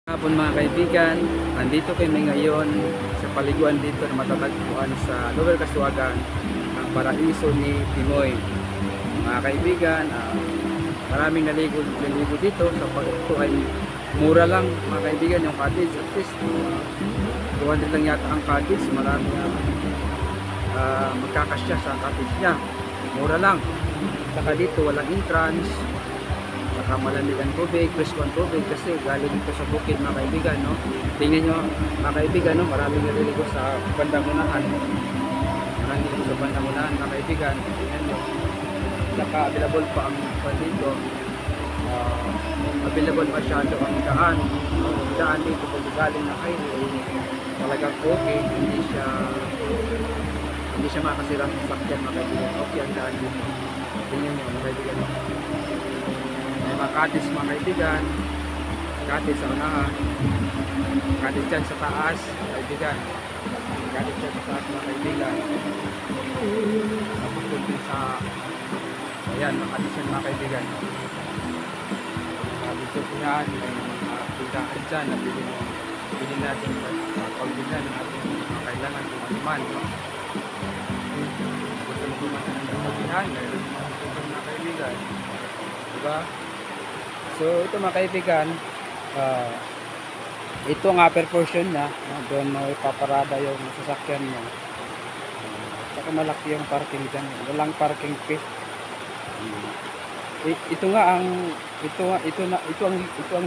Hapon mga kaibigan, nandito kami ngayon sa paliguan dito na matatagpuan sa Lower Casuagan, ang paraiso ni Timoy. Mga kaibigan, maraming naligo dito sa pagkakito ay mura lang mga kaibigan yung cottage. At least 200 lang yata ang cottage, marami magkakasya sa cottage niya, mura lang. Saka dito walang entrance, saka malamig ang tubig, presko ang tubig kasi galing ito sa bukid mga kaibigan, no? Tingnan nyo mga kaibigan, no? Maraming naliligo sa bandang unahan, maraming naliligo sa bandang unahan mga kaibigan. Tingnan nyo, saka available pa ang dito, available masyado ang daan dito pag galing na highway, talagang okay, hindi siya makasirang sasakyan mga kaibigan. Okay ang daan dito, tingnan nyo mga kaibigan, no? May mga cottage mga kaibigan, cottage sa unahan, cottage dyan sa taas kaibigan, cottage dyan sa taas mga kaibigan, tapos dun din sa ayan, mga cottage dyan mga kaibigan. Dito po yan, may mga pindahan dyan na bilhin natin pagbilhan ng ating mga kailangan kung ano man, no? Gusto mo kumasa ng pagbilhan, mayroon mga kaibigan, diba? So ito mga kaibigan, ito ang upper portion na, doon mo ipaparada yung sasakyan mo. Saka malaki yung parking dyan, walang parking fee. Ito ang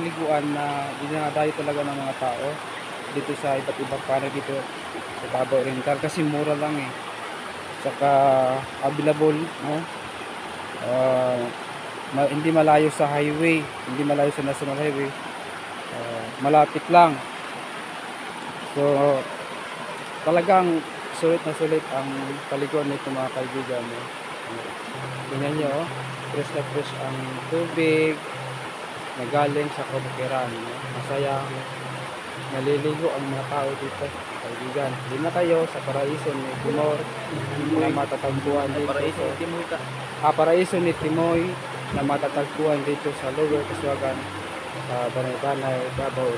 liguan na dinadayo talaga ng mga tao dito sa iba't ibang panig dito sa Davao Oriental kasi mura lang eh. Saka available, no? Hindi malayo sa highway, hindi malayo sa national highway, malapit lang. So talagang sulit na sulit ang paliguan nito mga kaibigan, no? Tingnan nyo, fresh na fresh ang tubig na galing sa kabukiran, no? Masaya naliligo ang mga tao dito kaibigan. Hindi na kayo sa paraiso ni Timoy na matatagpuan dito. Paraiso ni Timoy na matatagpuan dito sa Lower Casuagan, sa Banay-Banay, Davao.